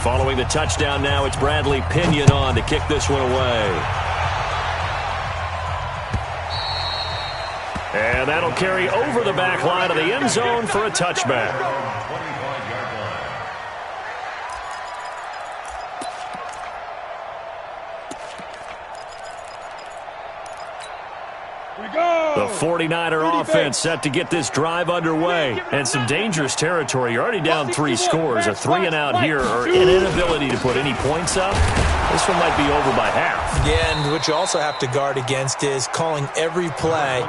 Following the touchdown now, it's Bradley Pinion on to kick this one away. And that'll carry over the back line of the end zone for a touchback. The 49er offense set to get this drive underway. And some dangerous territory. You're already down 3 scores. A 3-and-out here or an inability to put any points up. This one might be over by half. Yeah, and what you also have to guard against is calling every play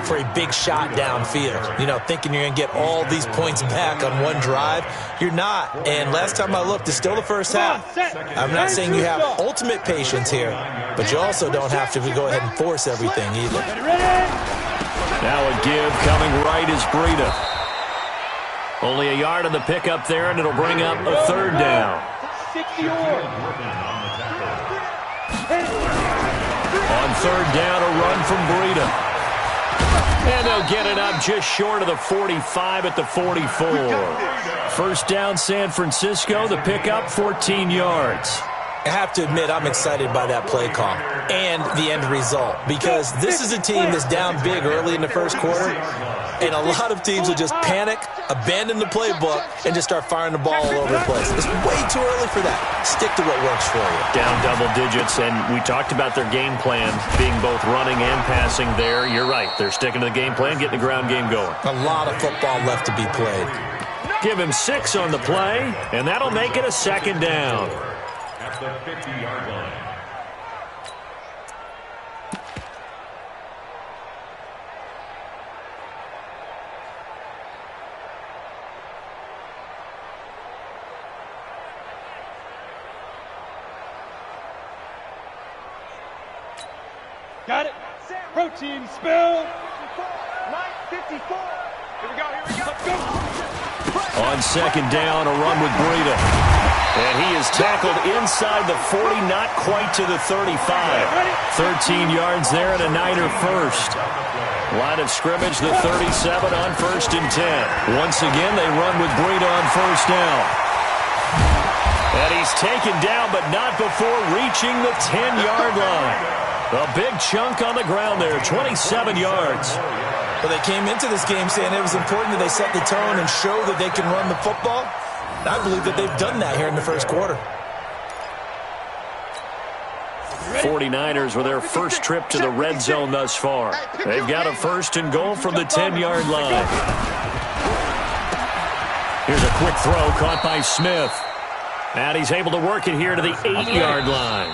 for a big shot downfield. You know, thinking you're going to get all these points back on one drive. You're not. And last time I looked, it's still the first half. I'm not saying you have ultimate patience here, but you also don't have to go ahead and force everything either. Now a give coming right is Breida. Only a yard on the pickup there, and it'll bring up a 3rd down. On 3rd down, a run from Breida. And they'll get it up just short of the 45 at the 44. 1st down, San Francisco. The pickup, 14 yards. I have to admit, I'm excited by that play call and the end result, because this is a team that's down big early in the first quarter, and a lot of teams will just panic, abandon the playbook, and just start firing the ball all over the place. It's way too early for that. Stick to what works for you. Down double digits, and we talked about their game plan being both running and passing there. You're right. They're sticking to the game plan, getting the ground game going. A lot of football left to be played. Give him 6 on the play, and that'll make it a 2nd down. At the 50-yard line. Got it. Protein spill. 54. Here we go. Let's go. On 2nd down, a run with Breida. And he is tackled inside the 40, not quite to the 35. 13 yards there and a Niner first. Line of scrimmage, the 37 on 1st and 10. Once again, they run with Breida on 1st down. And he's taken down, but not before reaching the 10-yard line. A big chunk on the ground there, 27 yards. Well, they came into this game saying it was important that they set the tone and show that they can run the football. I believe that they've done that here in the first quarter. 49ers with their first trip to the red zone thus far. They've got a 1st and goal from the 10-yard line. Here's a quick throw caught by Smith. And he's able to work it here to the 8-yard line.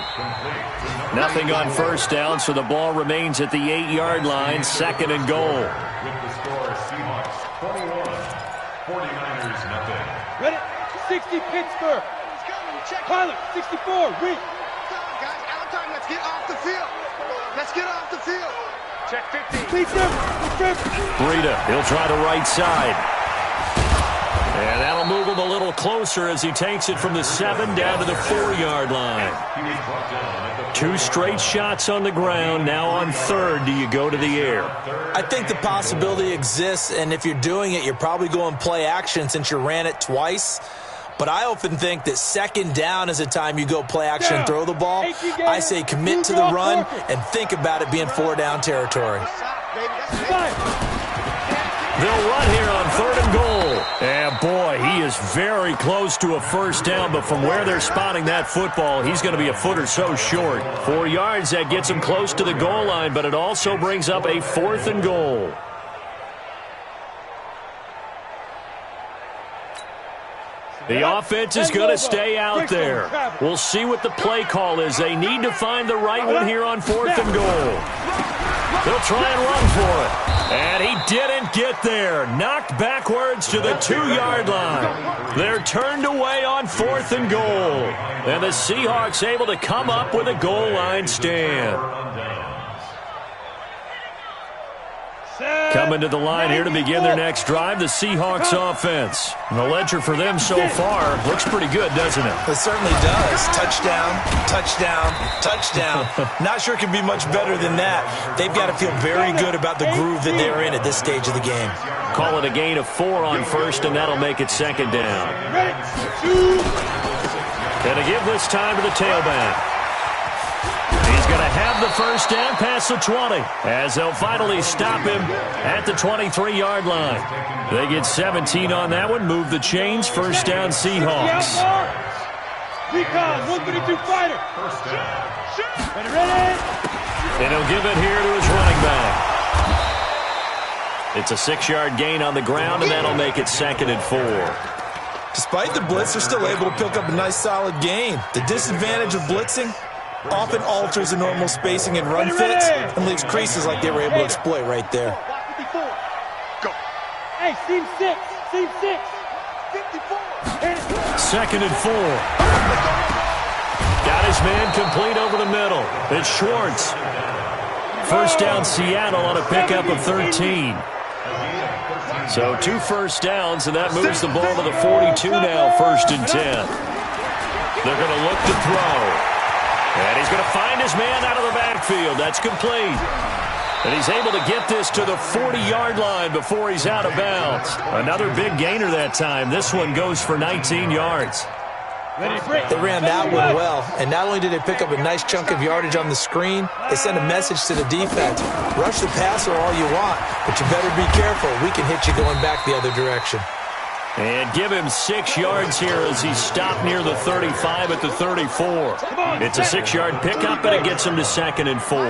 Nothing on 1st down, so the ball remains at the 8-yard line, 2nd and goal. With the score, Seahawks 41, 49ers nothing. Ready? 60 Pittsburgh. Pilot 64. Read. Guys, out of time. Let's get off the field. Let's get off the field. Check 15. Breida, he'll try the right side. And that'll move him a little closer as he takes it from the 7 down to the 4-yard line. 2 straight shots on the ground. Now on 3rd, do you go to the air? I think the possibility exists, and if you're doing it, you're probably going play action since you ran it twice. But I often think that 2nd down is a time you go play action and throw the ball. I say commit to the run and think about it being 4-down territory. They'll run here on 3rd and goal. And boy, he is very close to a 1st down, but from where they're spotting that football, he's going to be a foot or so short. 4 yards, that gets him close to the goal line, but it also brings up a 4th and goal. The offense is going to stay out there. We'll see what the play call is. They need to find the right one here on 4th and goal. They'll try and run for it. And he didn't get there. Knocked backwards to the 2-yard line. They're turned away on 4th and goal. And the Seahawks able to come up with a goal line stand. Coming to the line here to begin their next drive, the Seahawks offense. And the ledger for them so far looks pretty good, doesn't it? It certainly does. Touchdown, touchdown, touchdown. Not sure it can be much better than that. They've got to feel very good about the groove that they're in at this stage of the game. Call it a gain of 4 on 1st, and that'll make it 2nd down. give this time to the tailback. He's going to have the first down past the 20, as they'll finally stop him at the 23-yard line. They get 17 on that one, move the chains, first down Seahawks. Recon, 132 fighter. Ready. And he'll give it here to his running back. It's a 6-yard gain on the ground, and that'll make it 2nd and 4. Despite the blitz, they're still able to pick up a nice, solid gain. The disadvantage of blitzing often alters the normal spacing and run fits and leaves creases like they were able to exploit right there. Go. Hey, seam 6. Seam 6. 2nd and 4. Got his man complete over the middle. It's Schwartz. First down Seattle on a pickup of 13. So 2 first downs, and that moves the ball to the 42 now, 1st and 10. They're going to look to throw. And he's going to find his man out of the backfield. That's complete. And he's able to get this to the 40-yard line before he's out of bounds. Another big gainer that time. This one goes for 19 yards. They ran that one well, and not only did they pick up a nice chunk of yardage on the screen, they sent a message to the defense. Rush the passer all you want, but you better be careful. We can hit you going back the other direction. And give him 6 yards here as he's stopped near the 35 at the 34. It's a 6-yard pickup, and it gets him to 2nd and 4.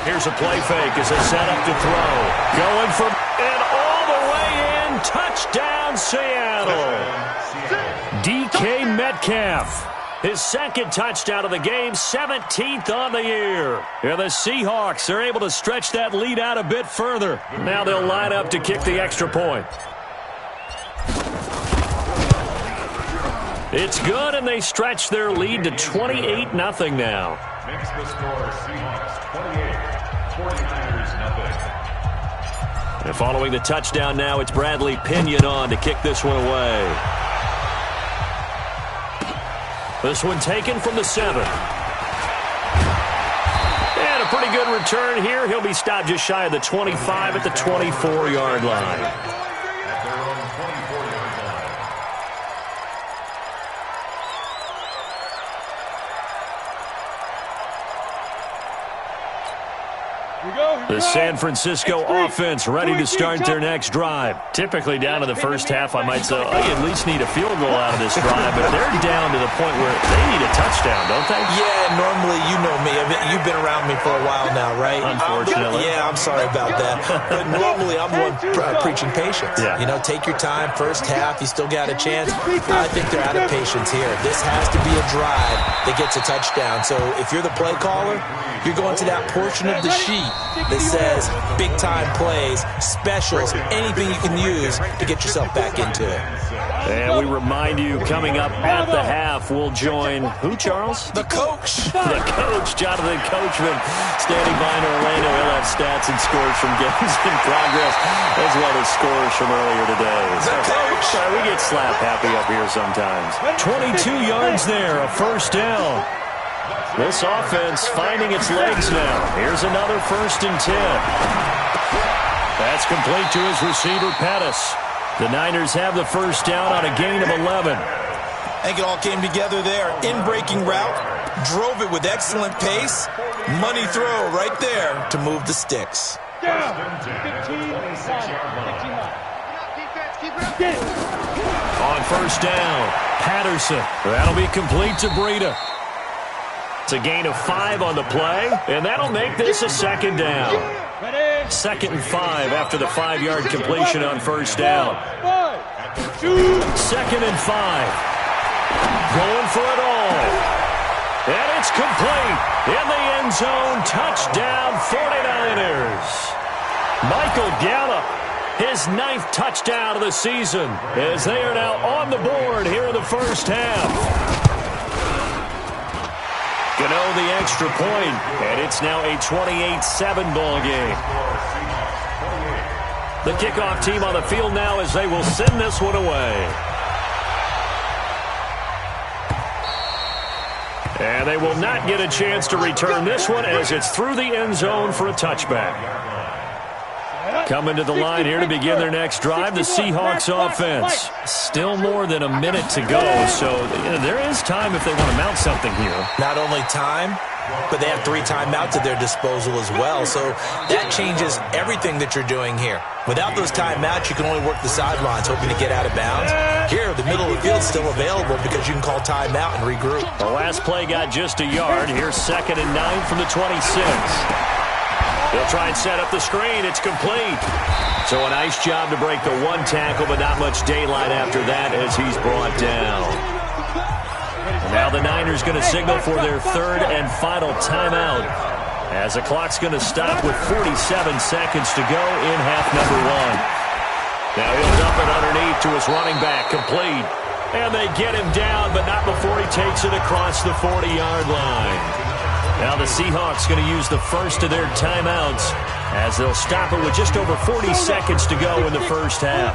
Here's a play fake as they set up to throw. Going for and all the way in. Touchdown, Seattle. DK Metcalf. His 2nd touchdown of the game, 17th on the year. And the Seahawks are able to stretch that lead out a bit further. Now they'll line up to kick the extra point. It's good, and they stretch their lead to 28-0 now. Makes the score Seahawks 28, 49ers nothing. And following the touchdown now, it's Bradley Pinion on to kick this one away. This one taken from the 7. And a pretty good return here. He'll be stopped just shy of the 25 at the 24-yard line. At their own 24-yard line. The San Francisco offense ready to start their next drive. Typically down to the first half, I might say, oh, you at least need a field goal out of this drive, but they're down to the point where they need a touchdown, don't they? Yeah, normally, you know me. You've been around me for a while now, right? Unfortunately. Yeah, I'm sorry about that. But normally, I'm one preaching patience. Yeah. You know, take your time. First half, you still got a chance. I think they're out of patience here. This has to be a drive that gets a touchdown. So if you're the play caller, you're going to that portion of the sheet that says big-time plays, specials, anything you can use to get yourself back into it. And we remind you, coming up at the half, we'll join who, Charles? The coach. The coach, Jonathan Coachman, standing by in Orlando. He'll have stats and scores from games in progress, as well as scores from earlier today. The coach. Sorry, we get slap happy up here sometimes. 22 yards there, a first down. This offense finding its legs now. Here's another 1st and 10. That's complete to his receiver, Pettis. The Niners have the first down on a gain of 11. I think it all came together there. In-breaking route, drove it with excellent pace. Money throw right there to move the sticks. Down. 15. 15 On first down, Patterson. That'll be complete to Breida. It's a gain of 5 on the play, and that'll make this a 2nd down. 2nd and 5 after the 5-yard completion on first down. 2nd and 5. Going for it all. And it's complete. In the end zone, touchdown 49ers. Michael Gallup, his 9th touchdown of the season, as they are now on the board here in the first half. Gano the extra point, and it's now a 28-7 ball game. The kickoff team on the field now as they will send this one away. And they will not get a chance to return this one as it's through the end zone for a touchback. Coming to the line here to begin their next drive, the Seahawks offense. Still more than a minute to go, so there is time if they want to mount something here. Not only time, but they have 3 timeouts at their disposal as well, so that changes everything that you're doing here. Without those timeouts, you can only work the sidelines, hoping to get out of bounds. Here, the middle of the field is still available because you can call timeout and regroup. The last play got just a yard. Here's 2nd and 9 from the 26. They'll try and set up the screen. It's complete. So a nice job to break the 1 tackle, but not much daylight after that as he's brought down. And now the Niners going to signal for their 3rd and final timeout, as the clock's going to stop with 47 seconds to go in half number 1. Now he'll dump it underneath to his running back, complete. And they get him down, but not before he takes it across the 40-yard line. Now the Seahawks going to use the first of their timeouts, as they'll stop it with just over 40 seconds to go in the first half.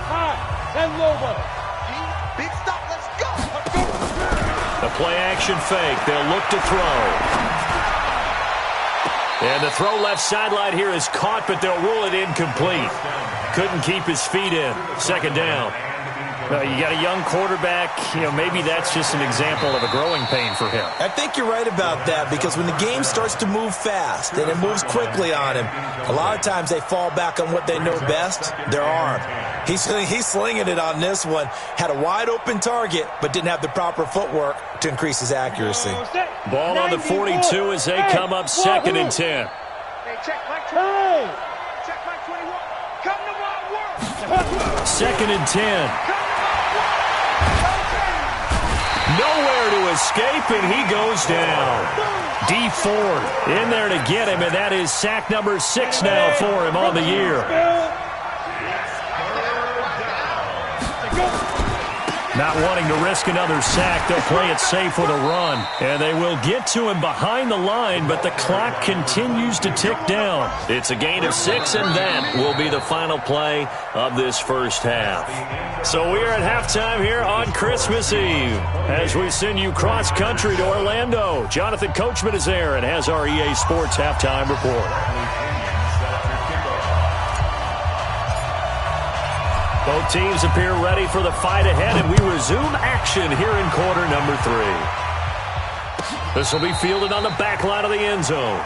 Big stop, let's go. The play-action fake. They'll look to throw. And the throw left sideline here is caught, but they'll rule it incomplete. Couldn't keep his feet in. 2nd down. You got a young quarterback. Maybe that's just an example of a growing pain for him. I think you're right about that, because when the game starts to move fast and it moves quickly on him, a lot of times they fall back on what they know best, their arm. He's slinging it on this one. Had a wide-open target, but didn't have the proper footwork to increase his accuracy. Ball on the 42 as they come up 2nd and 10. Hey, check my 21. Check my 21. Come to my work. 2nd and 10. Nowhere to escape, and he goes down. D Ford in there to get him, and that is sack number 6 now for him on the year. Not wanting to risk another sack, they'll play it safe with a run. And they will get to him behind the line, but the clock continues to tick down. It's a gain of 6, and that will be the final play of this first half. So we are at halftime here on Christmas Eve as we send you cross-country to Orlando. Jonathan Coachman is there and has our EA Sports halftime report. Both teams appear ready for the fight ahead, and we resume action here in quarter number 3. This will be fielded on the back line of the end zone.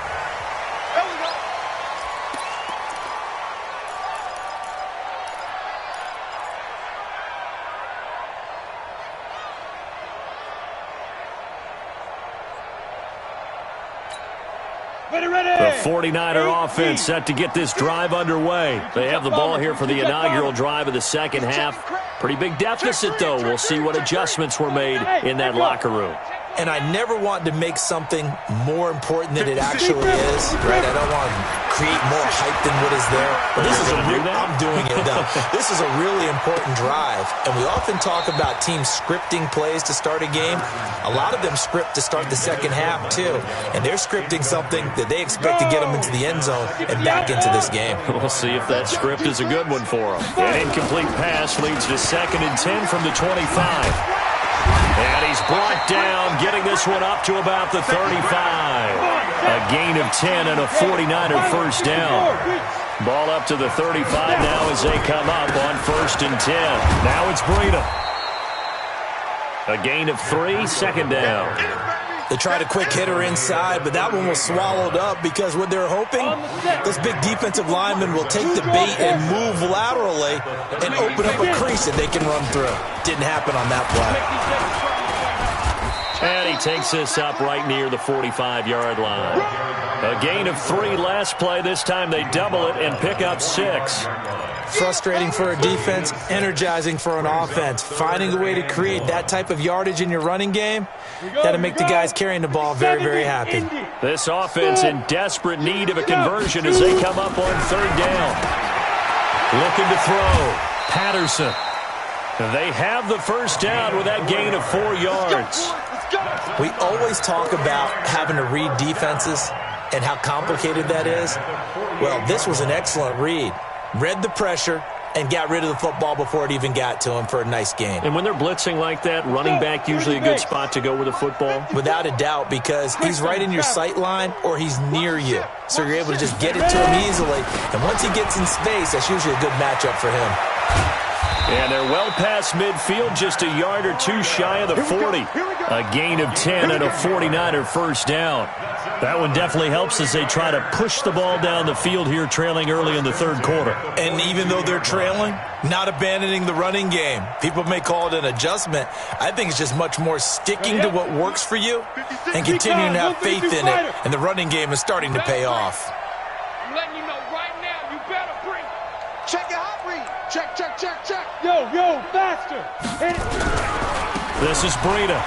The 49er offense set to get this drive underway. They have the ball here for the inaugural drive of the second half. Pretty big deficit, though. We'll see what adjustments were made in that locker room. And I never want to make something more important than it actually is, right? I don't want to create more hype than what is there. But this is I'm doing it now. This is a really important drive. And we often talk about teams scripting plays to start a game. A lot of them script to start the second half, too. And they're scripting something that they expect to get them into the end zone and back into this game. We'll see if that script is a good one for them. An incomplete pass leads to 2nd and 10 from the 25. And he's brought down, getting this one up to about the 35. A gain of 10 and a 49er first down. Ball up to the 35 now as they come up on 1st and 10. Now it's Breida. A gain of 3, 2nd down. They tried a quick hitter inside, but that one was swallowed up because what they're hoping, those big defensive linemen will take the bait and move laterally and open up a crease that they can run through. Didn't happen on that play. And he takes this up right near the 45-yard line. A gain of 3 last play. This time they double it and pick up 6. Frustrating for a defense, energizing for an offense. Finding a way to create that type of yardage in your running game, that'll make the guys carrying the ball very, very happy. This offense in desperate need of a conversion as they come up on 3rd down. Looking to throw. Patterson. They have the first down with that gain of 4 yards. We always talk about having to read defenses and how complicated that is. Well, this was an excellent read. Read the pressure, and got rid of the football before it even got to him for a nice gain. And when they're blitzing like that, running back usually a good spot to go with a football? Without a doubt, because he's right in your sight line or he's near you. So you're able to just get it to him easily. And once he gets in space, that's usually a good matchup for him. And they're well past midfield, just a yard or two shy of the 40. A gain of 10 and a 49er first down. That one definitely helps as they try to push the ball down the field here, trailing early in the third quarter. And even though they're trailing, not abandoning the running game. People may call it an adjustment. I think it's just much more sticking to what works for you and continuing to have faith in it. And the running game is starting to pay off. I'm letting you know right now, you better bring. Check your hot read. Check, check, check, check. Yo, faster. Hit it. This is Breida.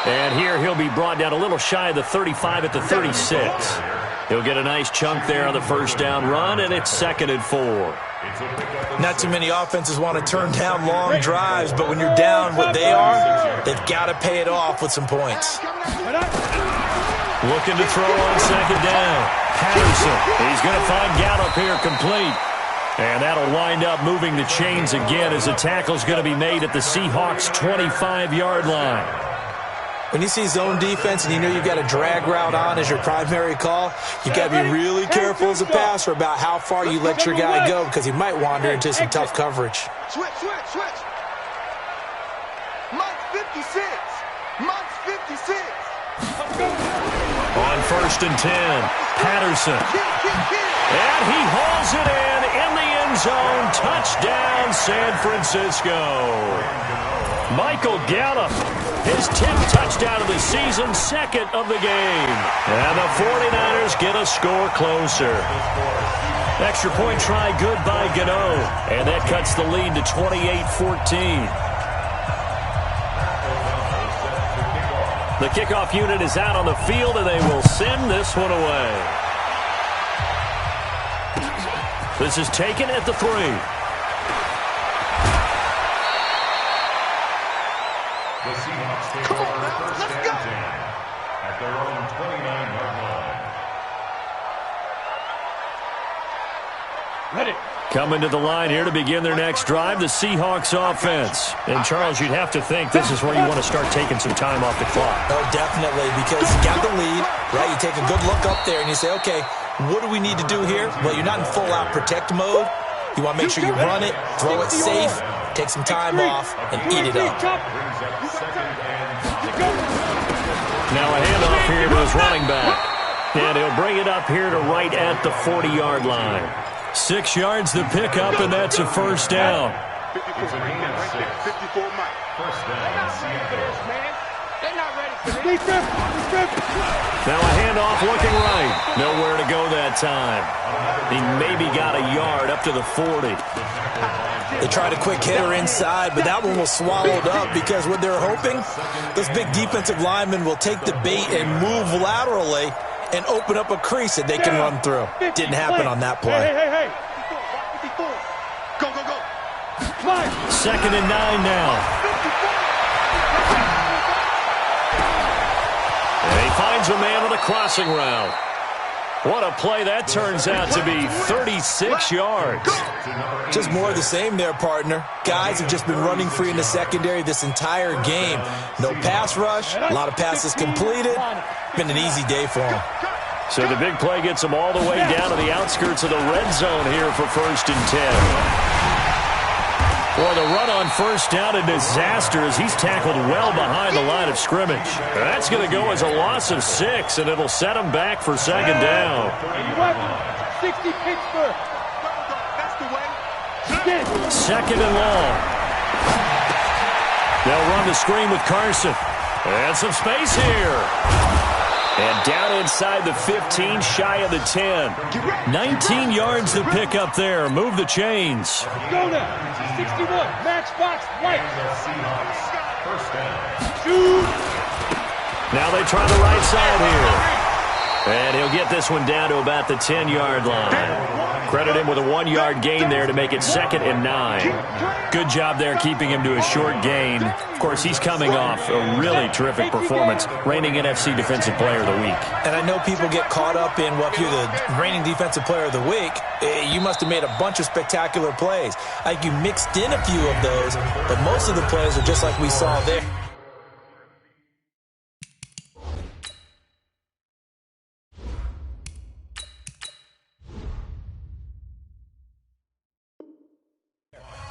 And here he'll be brought down a little shy of the 35 at the 36. He'll get a nice chunk there on the first down run, and it's 2nd and 4. Not too many offenses want to turn down long drives, but when you're down what they are, they've got to pay it off with some points. Looking to throw on 2nd down. Patterson. He's going to find Gallup here complete. And that'll wind up moving the chains again as the tackle's going to be made at the Seahawks' 25-yard line. When you see zone defense and you know you've got a drag route on as your primary call, you've got to be really careful as a passer about how far you let your guy go because he might wander into some tough coverage. Switch. Mike's 56. Mike's 56. On 1st and 10, Patterson. And he hauls it in the end zone. Touchdown, San Francisco. Michael Gallup, his 10th touchdown of the season, 2nd of the game. And the 49ers get a score closer. Extra point try good by Gano. And that cuts the lead to 28-14. The kickoff unit is out on the field, and they will send this one away. This is taken at the 3. The Seahawks take over first and 10 at their own 29-yard line. Ready. Coming to the line here to begin their next drive, the Seahawks offense. And, Charles, you'd have to think this is where you want to start taking some time off the clock. Oh, definitely, because you got the lead, right? You take a good look up there and you say, okay, what do we need to do here? Well, you're not in full-out protect mode. You want to make sure you run it, throw it safe, take some time off, and eat it up. Now a handoff here to his running back. And he'll bring it up here to right at the 40-yard line. 6 yards to pick up, and that's a first down. 54 Mike. First down, Seattle. They're not ready for this. Now a handoff looking right. Nowhere to go that time. He maybe got a yard up to the 40. They tried a quick hitter inside, but that one was swallowed up because what they're hoping, those big defensive linemen will take the bait and move laterally and open up a crease that they can run through. Didn't happen on that play. Hey. Go. 2nd and 9 now. And he finds a man on a crossing route. What a play that turns out to be, 36 yards. Just more of the same there, partner. Guys have just been running free in the secondary this entire game. No pass rush, a lot of passes completed. Been an easy day for them. So the big play gets them all the way down to the outskirts of the red zone here for 1st and 10. Boy, the run on first down, a disaster as he's tackled well behind the line of scrimmage. That's going to go as a loss of 6, and it'll set him back for 2nd down. 60 Pittsburgh. That's the way. 2nd and long. They'll run the screen with Carson. And some space here. And down inside the 15, shy of the 10. 19 yards to pick up there. Move the chains. Go now. 61. Matchbox right. First down. Shoot. Now they try the right side here. And he'll get this one down to about the 10-yard line. Credit him with a 1-yard gain there to make it 2nd and 9. Good job there keeping him to a short gain. Of course, he's coming off a really terrific performance, reigning NFC Defensive Player of the Week. And I know people get caught up in, well, if you're the reigning Defensive Player of the Week, you must have made a bunch of spectacular plays. Like you mixed in a few of those, but most of the plays are just like we saw there.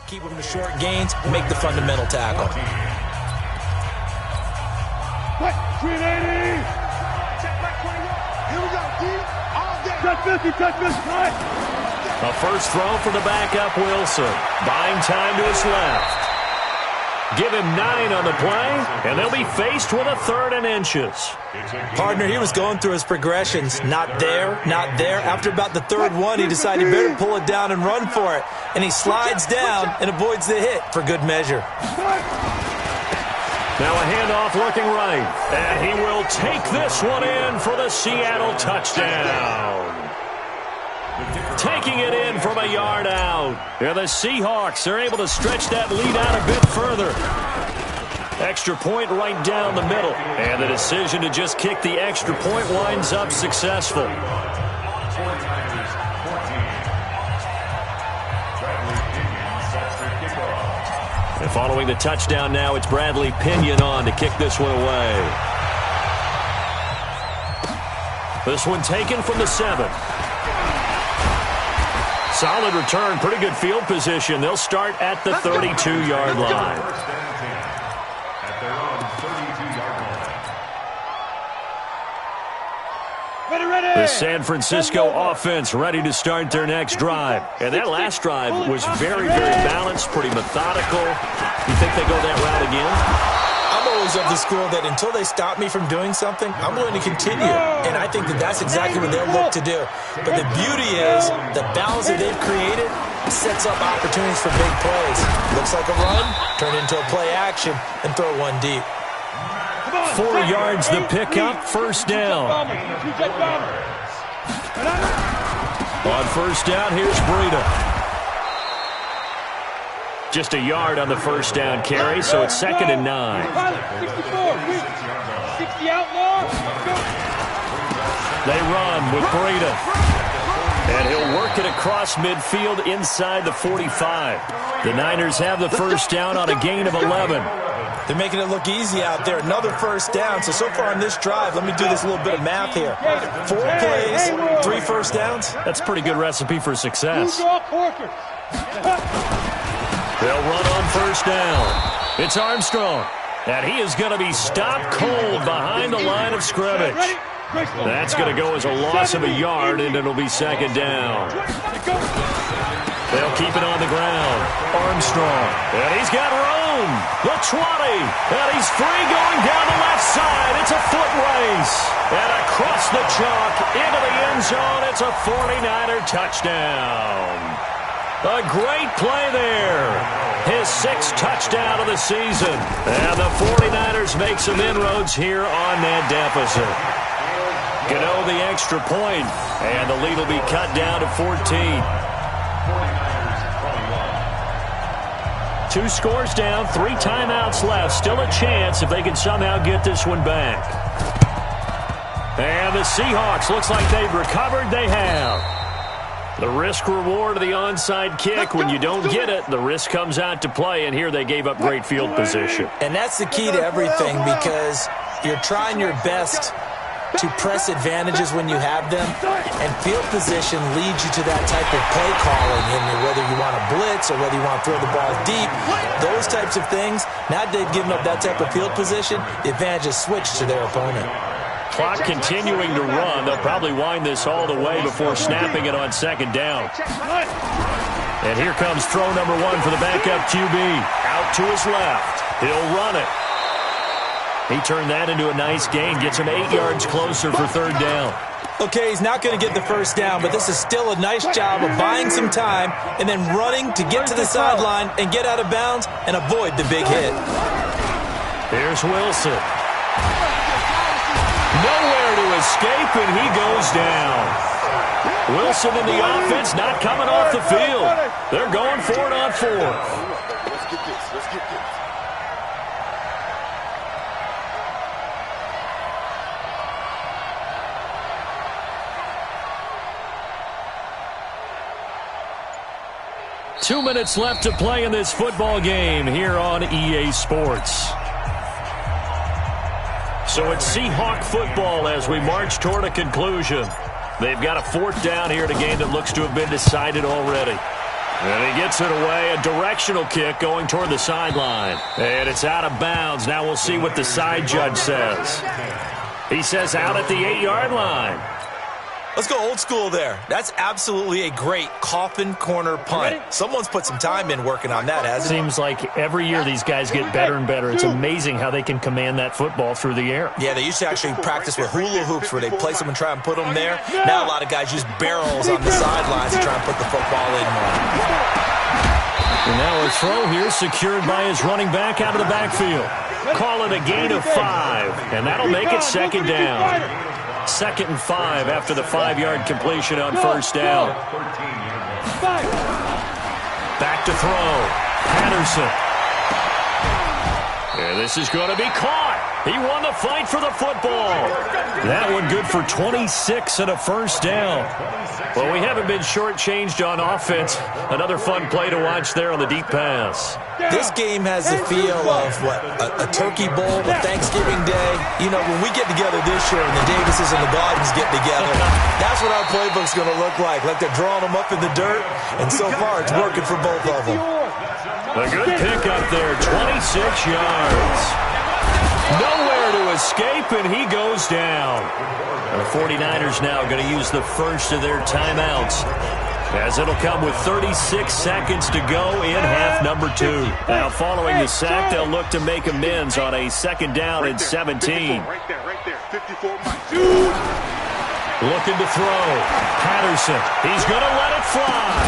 Keep them to short gains, make the fundamental tackle. 380. Check back 21. Here we go, D. All day. Touch 50, right. A first throw for the backup, Wilson. Buying time to his left. Give him 9 on the play, and they'll be faced with a 3rd and inches. Partner, he was going through his progressions. Not there, not there. After about the 3rd one, he decided he better pull it down and run for it. And he slides down and avoids the hit for good measure. Now a handoff looking right. And he will take this one in for the Seattle touchdown. Taking it in from a yard out. And the Seahawks are able to stretch that lead out a bit further. Extra point right down the middle. And the decision to just kick the extra point winds up successful. And following the touchdown now, it's Bradley Pinion on to kick this one away. This one taken from the 7. Solid return, pretty good field position. They'll start at the 32-yard line. At their own 32-yard line. Ready. The San Francisco offense ready to start their next drive. And that last drive was very, very balanced, pretty methodical. You think they go that route again? I'm always of the school that until they stop me from doing something, I'm going to continue. And I think that that's exactly what they'll look to do. But the beauty is the balance that they've created sets up opportunities for big plays. Looks like a run, turn into a play action, and throw one deep. 4 yards the pickup, first down. On first down, here's Breida. Just a yard on the first down carry, so it's 2nd and 9. 60 outlaw. They run with Breida. And he'll work it across midfield inside the 45. The Niners have the first down on a gain of 11. They're making it look easy out there. Another first down. So far on this drive, let me do this little bit of math here. 4 plays, 3 first downs. That's a pretty good recipe for success. They'll run on first down. It's Armstrong. And he is going to be stopped cold behind the line of scrimmage. That's going to go as a loss of a yard, and it'll be 2nd down. They'll keep it on the ground. Armstrong. And he's got room. The 20. And he's free going down the left side. It's a foot race. And across the chalk into the end zone, it's a 49er touchdown. A great play there. His 6th touchdown of the season. And the 49ers make some inroads here on that deficit. Gano the extra point, and the lead will be cut down to 14. 2 scores down, 3 timeouts left. Still a chance if they can somehow get this one back. And the Seahawks, looks like they've recovered. They have. The risk-reward of the onside kick, when you don't get it, the risk comes out to play, and here they gave up great field position. And that's the key to everything, because you're trying your best to press advantages when you have them, and field position leads you to that type of play calling, and whether you want to blitz or whether you want to throw the ball deep, those types of things. Now they've given up that type of field position, the advantage is switched to their opponent. Clock continuing to run. They'll probably wind this all the way before snapping it on 2nd down. And here comes throw number 1 for the backup QB. Out to his left. He'll run it. He turned that into a nice gain. Gets him 8 yards closer for 3rd down. Okay, he's not going to get the first down, but this is still a nice job of buying some time and then running to get to the sideline and get out of bounds and avoid the big hit. Here's Wilson. Nowhere to escape, and he goes down. Wilson and the offense not coming off the field. They're going for it on fourth. Let's get this. Let's get this. Two minutes left to play in this football game here on EA Sports. So it's Seahawk football as we march toward a conclusion. They've got a fourth down here in a game that looks to have been decided already. And he gets it away, a directional kick going toward the sideline. And it's out of bounds. Now we'll see what the side judge says. He says out at the 8-yard line. Let's go old school there. That's absolutely a great coffin corner punt. Someone's put some time in working on that, hasn't it? Seems like every year these guys get better and better. It's amazing how they can command that football through the air. Yeah, they used to actually practice with hula hoops where they place them and try and put them there. Now a lot of guys use barrels on the sidelines to try and put the football in more. And now a throw here secured by his running back out of the backfield. Call it a gain of 5, and that'll make it second down. 2nd and 5 after the 5-yard completion on first down. Back to throw. Patterson. And this is going to be caught. He won the fight for the football. That one good for 26 and a first down. Well, we haven't been shortchanged on offense. Another fun play to watch there on the deep pass. This game has the feel of, a turkey bowl, a Thanksgiving day. You know, when we get together this year and the Davises and the Gardens get together, that's what our playbook's going to look like they're drawing them up in the dirt, and so far it's working for both of them. A good pick up there, 26 yards. Nowhere to escape, and he goes down. And the 49ers now going to use the first of their timeouts, as it'll come with 36 seconds to go in half number 2. Now, following the sack, they'll look to make amends on a 2nd down and 17. Right there. 54. Looking to throw. Patterson. He's going to let it fly.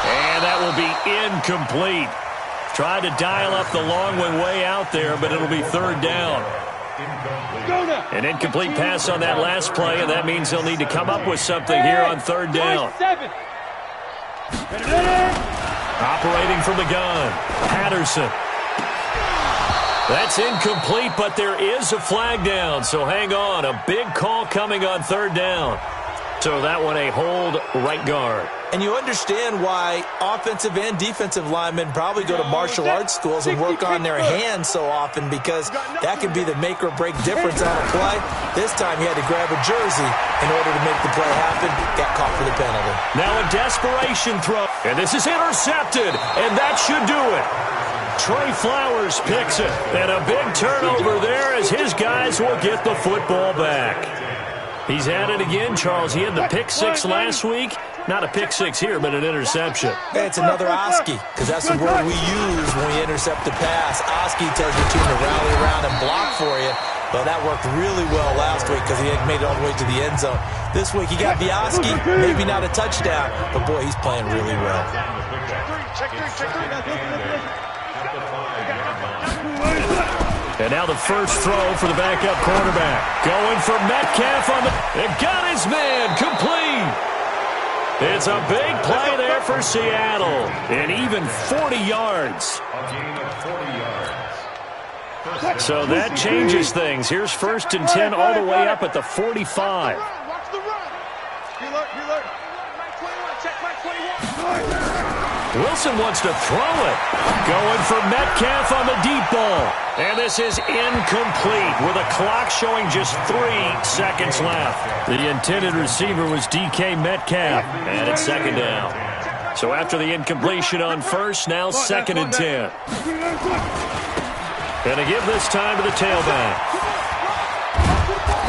And that will be incomplete. Tried to dial up the long one way out there, but it'll be 3rd down. An incomplete pass on that last play, and that means they'll need to come up with something here on 3rd down. Operating from the gun, Patterson. That's incomplete, but there is a flag down, so hang on. A big call coming on 3rd down. So that one a hold right guard. And you understand why offensive and defensive linemen probably go to martial arts schools and work on their hands so often, because that can be the make or break difference on a play. This time he had to grab a jersey in order to make the play happen. Got caught for the penalty. Now a desperation throw. And this is intercepted, and that should do it. Trey Flowers picks it, and a big turnover there as his guys will get the football back. He's at it again, Charles. He had the pick 6 last week. Not a pick 6 here, but an interception. Hey, it's another Oski, because that's the word we use when we intercept the pass. Oski tells your team to rally around and block for you. But that worked really well last week because he had made it all the way to the end zone. This week he got the Oski, maybe not a touchdown, but boy, he's playing really well. Check three. And now the first throw for the backup quarterback. Going for Metcalf on the... It got his man complete. It's a big play there for Seattle. And even 40 yards. A gain of 40 yards. So that changes things. Here's 1st and 10 all the way up at the 45. Watch the run. Preload. Check my 21. Wilson wants to throw it. Going for Metcalf on the deep ball. And this is incomplete with a clock showing just 3 seconds left. The intended receiver was DK Metcalf. And it's 2nd down. So after the incompletion on first, now 2nd and 10. And to give this time to the tailback.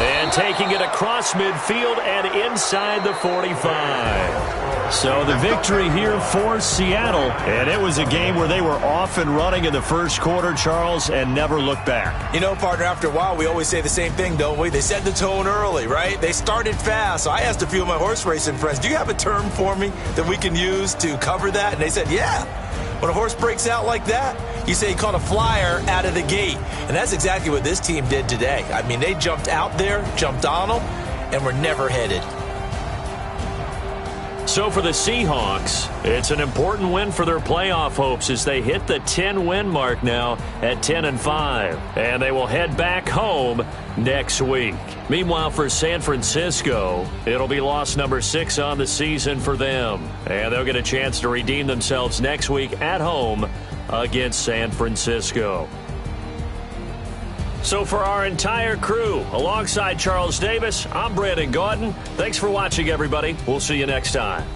And taking it across midfield and inside the 45. So the victory here for Seattle. And it was a game where they were off and running in the first quarter, Charles, and never looked back. You know, partner, after a while, we always say the same thing, don't we? They set the tone early, right? They started fast. So I asked a few of my horse racing friends, do you have a term for me that we can use to cover that? And they said, yeah. When a horse breaks out like that, you say he caught a flyer out of the gate. And that's exactly what this team did today. I mean, they jumped out there, jumped on them, and were never headed. So for the Seahawks, it's an important win for their playoff hopes as they hit the 10-win mark now at 10-5. And they will head back home next week. Meanwhile, for San Francisco, it'll be loss number 6 on the season for them. And they'll get a chance to redeem themselves next week at home against San Francisco. So for our entire crew, alongside Charles Davis, I'm Brandon Gaudin. Thanks for watching, everybody. We'll see you next time.